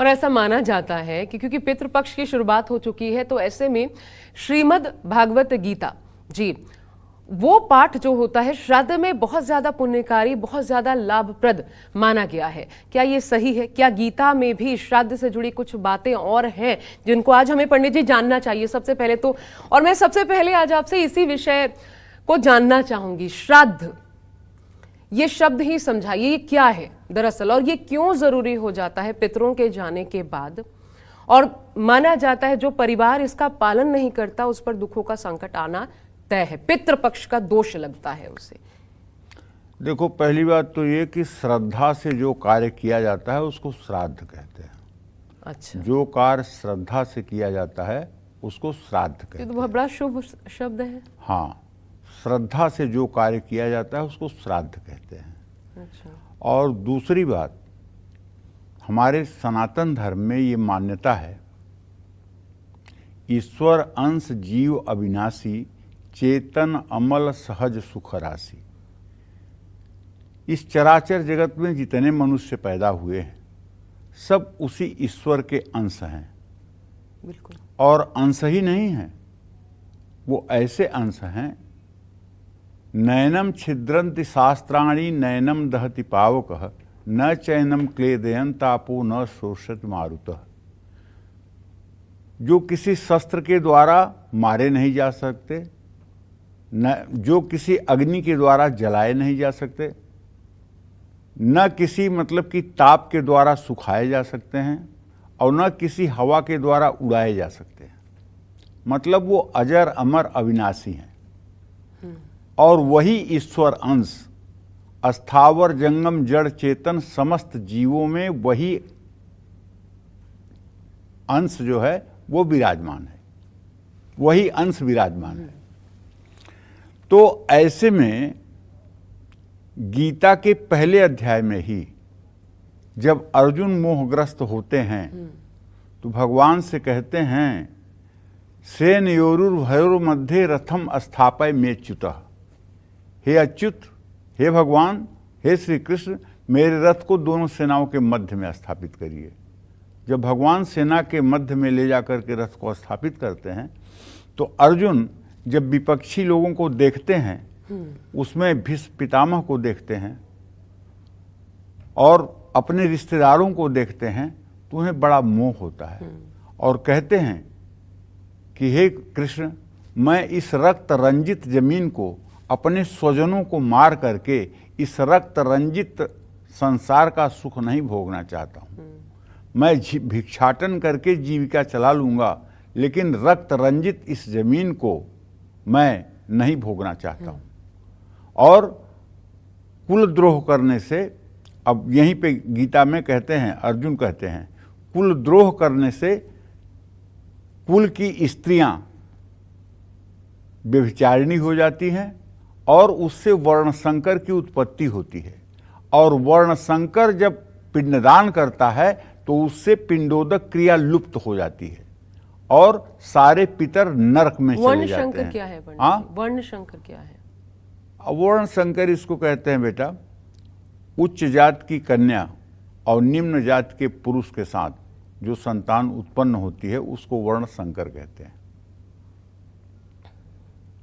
और ऐसा माना जाता है कि क्योंकि पितृपक्ष की शुरुआत हो चुकी है, तो ऐसे में श्रीमद् भागवत गीता जी, वो पाठ जो होता है श्राद्ध में बहुत ज्यादा पुण्यकारी, बहुत ज्यादा लाभप्रद माना गया है। क्या ये सही है? क्या गीता में भी श्राद्ध से जुड़ी कुछ बातें और हैं जिनको आज हमें पंडित जी जानना चाहिए सबसे पहले तो? और मैं सबसे पहले आज आपसे इसी विषय को जानना चाहूंगी, श्राद्ध, ये शब्द ही समझाइए, ये क्या है दरअसल, और ये क्यों जरूरी हो जाता है पितरों के जाने के बाद? और माना जाता है जो परिवार इसका पालन नहीं करता उस पर दुखों का संकट आना तय है, पितृपक्ष का दोष लगता है उसे। देखो, पहली बात तो ये कि श्रद्धा से जो कार्य किया जाता है उसको श्राद्ध कहते हैं। अच्छा, जो कार्य श्रद्धा से किया जाता है उसको श्राद्ध कहते हैं। ये तो बड़ा शुभ शब्द है। हाँ, श्रद्धा से जो कार्य किया जाता है उसको श्राद्ध कहते हैं। अच्छा। और दूसरी बात, हमारे सनातन धर्म में ये मान्यता है, ईश्वर अंश जीव अविनाशी, चेतन अमल सहज सुख राशि। इस चराचर जगत में जितने मनुष्य पैदा हुए हैं सब उसी ईश्वर के अंश हैं। बिल्कुल। और अंश ही नहीं हैं, वो ऐसे अंश हैं, नयनम छिद्रंति शास्त्राणि नयनम दहति पावकः न चैनम क्लेदयन तापो न शोषति मारुतः। जो किसी शस्त्र के द्वारा मारे नहीं जा सकते, न जो किसी अग्नि के द्वारा जलाए नहीं जा सकते, न किसी मतलब कि ताप के द्वारा सुखाए जा सकते हैं, और न किसी हवा के द्वारा उड़ाए जा सकते हैं। मतलब वो अजर अमर अविनाशी हैं। और वही ईश्वर अंश अस्थावर जंगम जड़ चेतन समस्त जीवों में वही अंश जो है वो विराजमान है, वही अंश विराजमान है। तो ऐसे में गीता के पहले अध्याय में ही जब अर्जुन मोहग्रस्त होते हैं तो भगवान से कहते हैं, सेनयोरुर्भयोर मध्य रथम स्थापय मेच्युतः। हे अच्युत, हे भगवान, हे श्री कृष्ण, मेरे रथ को दोनों सेनाओं के मध्य में स्थापित करिए। जब भगवान सेना के मध्य में ले जाकर के रथ को स्थापित करते हैं तो अर्जुन जब विपक्षी लोगों को देखते हैं, उसमें भीष्म पितामह को देखते हैं और अपने रिश्तेदारों को देखते हैं, तो उन्हें बड़ा मोह होता है और कहते हैं कि हे कृष्ण, मैं इस रक्त रंजित जमीन को, अपने स्वजनों को मार करके इस रक्त रंजित संसार का सुख नहीं भोगना चाहता हूँ। मैं भिक्षाटन करके जीविका चला लूँगा, लेकिन रक्त रंजित इस जमीन को मैं नहीं भोगना चाहता हूँ। और कुलद्रोह करने से, अब यहीं पे गीता में कहते हैं, अर्जुन कहते हैं, कुलद्रोह करने से कुल की स्त्रियां व्यभिचारिणी हो जाती हैं और उससे वर्ण संकर की उत्पत्ति होती है। और वर्ण संकर जब पिंडदान करता है तो उससे पिंडोदक क्रिया लुप्त हो जाती है और सारे पितर नरक में चले जाते हैं। वर्ण शंकर क्या है पंडित जी? वर्ण शंकर क्या है? वर्ण संकर इसको कहते हैं बेटा, उच्च जात की कन्या और निम्न जात के पुरुष के साथ जो संतान उत्पन्न होती है उसको वर्ण संकर कहते हैं।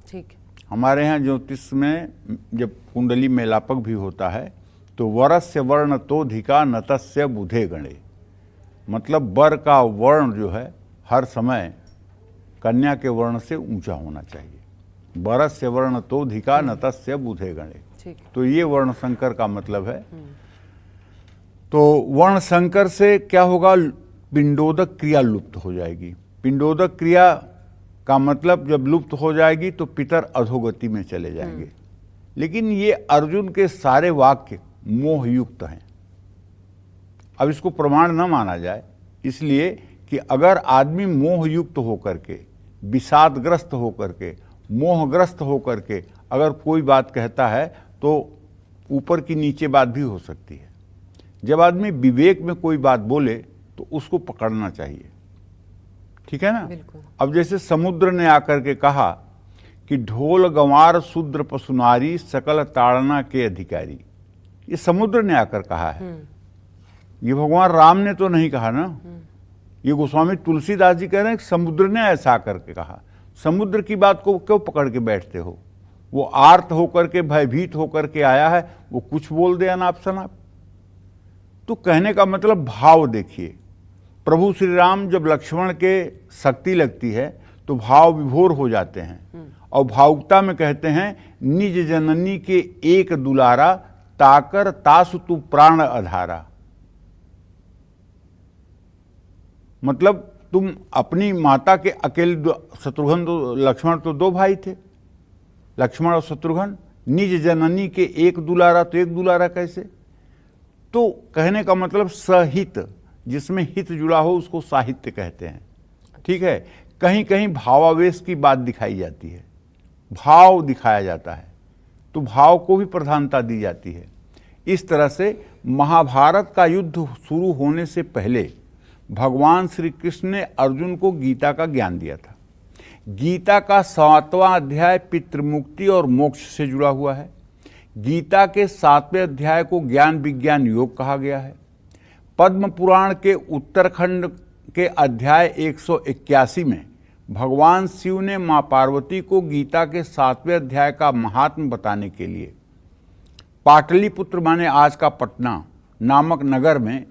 ठीक। हमारे यहाँ ज्योतिष में जब कुंडली मेलापक भी होता है तो वरस्य वर्ण तोधिका नतस्य बुधे गणे, मतलब वर का वर्ण जो है हर समय कन्या के वर्ण से ऊंचा होना चाहिए। वरस्य वर्ण तोधिका नतस्य बुधे गणे, तो ये वर्ण संकर का मतलब है। तो वर्ण संकर से क्या होगा? पिंडोदक क्रिया लुप्त हो जाएगी। पिंडोदक क्रिया का मतलब जब लुप्त हो जाएगी तो पितर अधोगति में चले जाएंगे। लेकिन ये अर्जुन के सारे वाक्य मोहयुक्त हैं। अब इसको प्रमाण न माना जाए, इसलिए कि अगर आदमी मोहयुक्त होकर के, विषादग्रस्त होकर के, मोहग्रस्त होकर के अगर कोई बात कहता है तो ऊपर की नीचे बात भी हो सकती है। जब आदमी विवेक में कोई बात बोले तो उसको पकड़ना चाहिए, ठीक है ना? अब जैसे समुद्र ने आकर के कहा कि ढोल गंवार शूद्र पशुनारी सकल ताड़ना के अधिकारी, ये समुद्र ने आकर कहा है। ये भगवान राम ने तो नहीं कहा ना, ये गोस्वामी तुलसीदास जी कह रहे हैं कि समुद्र ने ऐसा करके कहा। समुद्र की बात को क्यों पकड़ के बैठते हो? वो आर्त होकर के, भयभीत होकर के आया है, वो कुछ बोल दे अनाप शनाप। तो कहने का मतलब भाव देखिए, प्रभु श्री राम जब लक्ष्मण के शक्ति लगती है तो भाव विभोर हो जाते हैं, और भावुकता में कहते हैं निज जननी के एक दुलारा, ताकर तासु तू प्राण अधारा। मतलब तुम अपनी माता के अकेले, शत्रुघ्न लक्ष्मण तो दो भाई थे, लक्ष्मण और शत्रुघ्न, निज जननी के एक दुलारा, तो एक दुलारा कैसे? तो कहने का मतलब सहित, जिसमें हित जुड़ा हो उसको साहित्य कहते हैं। ठीक है, कहीं कहीं भावावेश की बात दिखाई जाती है, भाव दिखाया जाता है, तो भाव को भी प्रधानता दी जाती है। इस तरह से महाभारत का युद्ध शुरू होने से पहले भगवान श्री कृष्ण ने अर्जुन को गीता का ज्ञान दिया था। गीता का 7वां अध्याय पितृमुक्ति और मोक्ष से जुड़ा हुआ है। गीता के 7वें अध्याय को ज्ञान विज्ञान योग कहा गया है। पद्म पुराण के उत्तरखंड के अध्याय 181 में भगवान शिव ने मां पार्वती को गीता के 7वें अध्याय का महात्म बताने के लिए पाटलिपुत्र माने आज का पटना नामक नगर में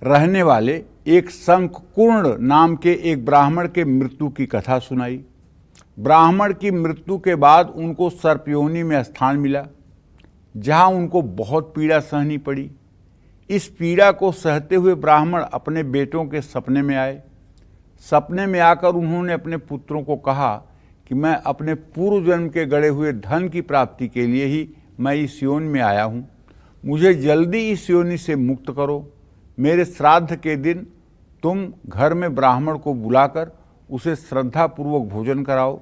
रहने वाले एक शंखकुर्ण नाम के एक ब्राह्मण के मृत्यु की कथा सुनाई। ब्राह्मण की मृत्यु के बाद उनको सर्पयोनि में स्थान मिला, जहां उनको बहुत पीड़ा सहनी पड़ी। इस पीड़ा को सहते हुए ब्राह्मण अपने बेटों के सपने में आए। सपने में आकर उन्होंने अपने पुत्रों को कहा कि मैं अपने पूर्व जन्म के गड़े हुए धन की प्राप्ति के लिए ही मैं इस योनि में आया हूँ, मुझे जल्दी इस योनि से मुक्त करो। मेरे श्राद्ध के दिन तुम घर में ब्राह्मण को बुलाकर उसे श्रद्धापूर्वक भोजन कराओ,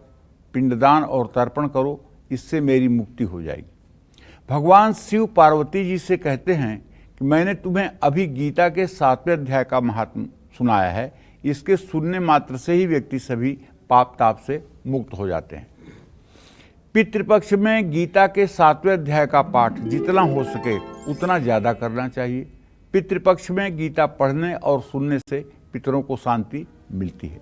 पिंडदान और तर्पण करो, इससे मेरी मुक्ति हो जाएगी। भगवान शिव पार्वती जी से कहते हैं कि मैंने तुम्हें अभी गीता के 7वें अध्याय का महात्म सुनाया है, इसके सुनने मात्र से ही व्यक्ति सभी पाप ताप से मुक्त हो जाते हैं। पितृपक्ष में गीता के 7वें अध्याय का पाठ जितना हो सके उतना ज़्यादा करना चाहिए। पितृपक्ष में गीता पढ़ने और सुनने से पितरों को शांति मिलती है।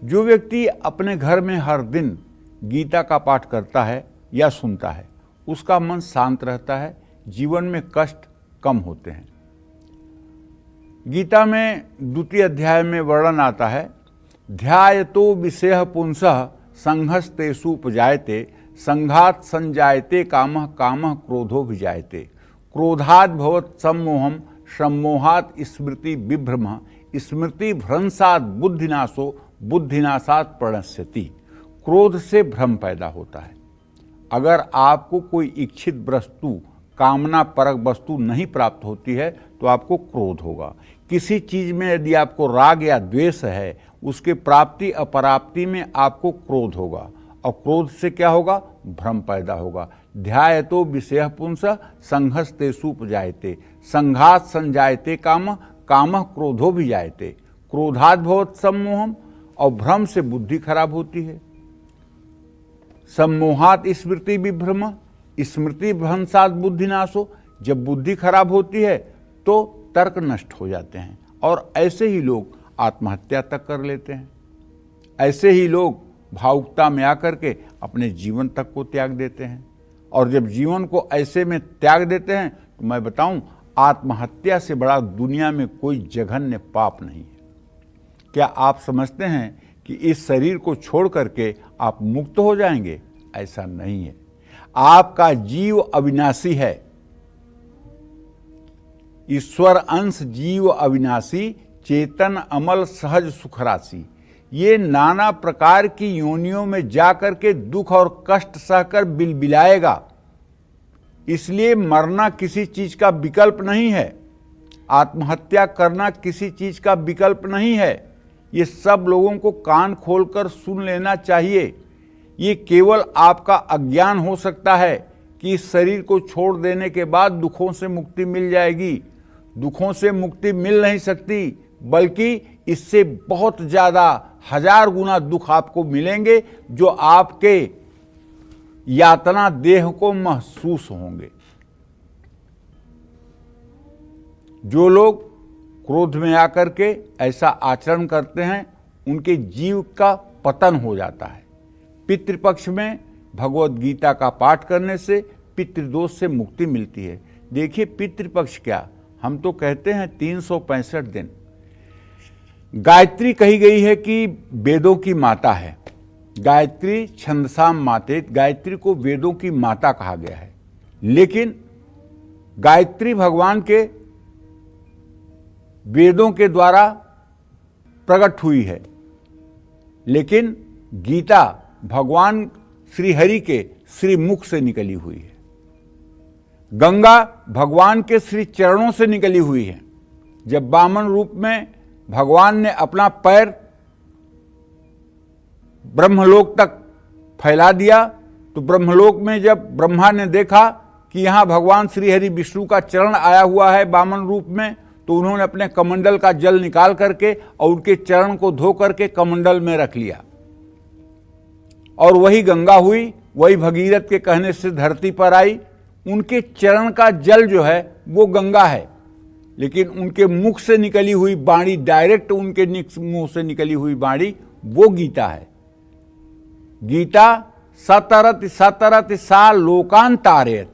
जो व्यक्ति अपने घर में हर दिन गीता का पाठ करता है या सुनता है, उसका मन शांत रहता है, जीवन में कष्ट कम होते हैं। गीता में 2 अध्याय में वर्णन आता है, ध्यायतो विषयः पुंसः संघस्तेषु उपजायते, संघात संजायते कामः, कामः क्रोधो विजायते, क्रोधात् भवत् सम्मोहम्, सम्मोहात् स्मृति विभ्रमः, स्मृति भ्रंशात् बुद्धिनाशो, बुद्धिनाशात् प्रणश्यति। क्रोध से भ्रम पैदा होता है। अगर आपको कोई इच्छित वस्तु, कामना परक वस्तु नहीं प्राप्त होती है तो आपको क्रोध होगा। किसी चीज में यदि आपको राग या द्वेष है, उसके प्राप्ति अप्राप्ति में आपको क्रोध होगा, और क्रोध से क्या होगा? भ्रम पैदा होगा। ध्यायतो विषयः पुंसः संघस्तेषु उपजायते, संघात संजायते कामः, कामः क्रोधो विजायते, क्रोधात् भवत् सम्मोहम्, और भ्रम से बुद्धि खराब होती है। सम्मोहात् स्मृति विभ्रम, स्मृति भ्रंशात् बुद्धिनाशो, जब बुद्धि खराब होती है तो तर्क नष्ट हो जाते हैं, और ऐसे ही लोग आत्महत्या तक कर लेते हैं। ऐसे ही लोग भावुकता में आकर के अपने जीवन तक को त्याग देते हैं, और जब जीवन को ऐसे में त्याग देते हैं तो मैं बताऊं, आत्महत्या से बड़ा दुनिया में कोई जघन्य पाप नहीं है। क्या आप समझते हैं कि इस शरीर को छोड़ करके आप मुक्त हो जाएंगे? ऐसा नहीं है। आपका जीव अविनाशी है। ईश्वर अंश जीव अविनाशी, चेतन अमल सहज सुख राशि। ये नाना प्रकार की योनियों में जाकर के दुख और कष्ट सहकर बिलबिलाएगा। इसलिए मरना किसी चीज का विकल्प नहीं है, आत्महत्या करना किसी चीज का विकल्प नहीं है। ये सब लोगों को कान खोलकर सुन लेना चाहिए। ये केवल आपका अज्ञान हो सकता है कि इस शरीर को छोड़ देने के बाद दुखों से मुक्ति मिल जाएगी। दुखों से मुक्ति मिल नहीं सकती, बल्कि इससे बहुत ज्यादा 1000 गुना दुख आपको मिलेंगे, जो आपके यातना देह को महसूस होंगे। जो लोग क्रोध में आकर के ऐसा आचरण करते हैं उनके जीव का पतन हो जाता है। पितृपक्ष में भगवत गीता का पाठ करने से पितृदोष से मुक्ति मिलती है। देखिए पितृपक्ष क्या, हम तो कहते हैं 365 दिन। गायत्री कही गई है कि वेदों की माता है। गायत्री छंदसाम माते, गायत्री को वेदों की माता कहा गया है। लेकिन गायत्री भगवान के वेदों के द्वारा प्रकट हुई है, लेकिन गीता भगवान श्री हरि के श्री मुख से निकली हुई है। गंगा भगवान के श्री चरणों से निकली हुई है। जब वामन रूप में भगवान ने अपना पैर ब्रह्मलोक तक फैला दिया तो ब्रह्मलोक में जब ब्रह्मा ने देखा कि यहां भगवान श्री हरि विष्णु का चरण आया हुआ है वामन रूप में, तो उन्होंने अपने कमंडल का जल निकाल करके और उनके चरण को धो करके कमंडल में रख लिया, और वही गंगा हुई, वही भगीरथ के कहने से धरती पर आई। उनके चरण का जल जो है वो गंगा है, लेकिन उनके मुख से निकली हुई वाणी, डायरेक्ट उनके मुंह से निकली हुई वाणी वो गीता है। गीता सतरत सतरत सा लोकान तारेत,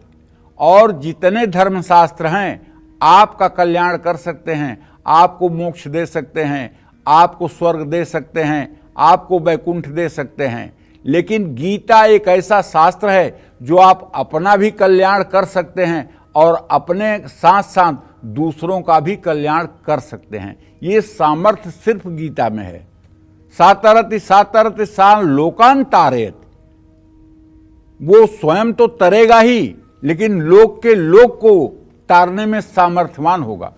और जितने धर्मशास्त्र हैं आपका कल्याण कर सकते हैं, आपको मोक्ष दे सकते हैं, आपको स्वर्ग दे सकते हैं, आपको वैकुंठ दे सकते हैं। लेकिन गीता एक ऐसा शास्त्र है जो आप अपना भी कल्याण कर सकते हैं और अपने साथ साथ दूसरों का भी कल्याण कर सकते हैं। ये सामर्थ्य सिर्फ गीता में है। सातरति सातरति सा लोकान तारेत, वो स्वयं तो तरेगा ही, लेकिन लोक के लोक को तारने में सामर्थ्यवान होगा।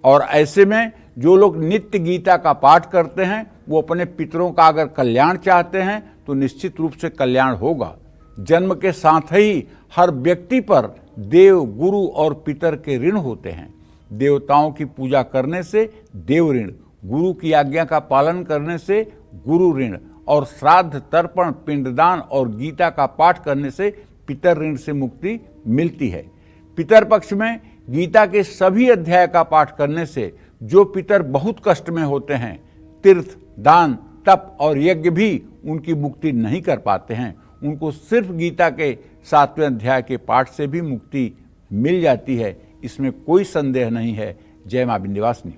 और ऐसे में जो लोग नित्य गीता का पाठ करते हैं वो अपने पितरों का अगर कल्याण चाहते हैं तो निश्चित रूप से कल्याण होगा। जन्म के साथ ही हर व्यक्ति पर देव, गुरु और पितर के ऋण होते हैं। देवताओं की पूजा करने से देव ऋण, गुरु की आज्ञा का पालन करने से गुरु ऋण, और श्राद्ध, तर्पण, पिंडदान और गीता का पाठ करने से पितर ऋण से मुक्ति मिलती है। पितर पक्ष में गीता के सभी अध्याय का पाठ करने से जो पितर बहुत कष्ट में होते हैं, तीर्थ, दान, तप और यज्ञ भी उनकी मुक्ति नहीं कर पाते हैं, उनको सिर्फ गीता के 7वें अध्याय के पाठ से भी मुक्ति मिल जाती है। इसमें कोई संदेह नहीं है। जय मां विंध्यवासिनी।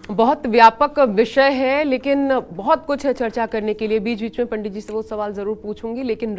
बहुत व्यापक विषय है, लेकिन बहुत कुछ है चर्चा करने के लिए। बीच बीच में पंडित जी से वो सवाल जरूर पूछूंगी, लेकिन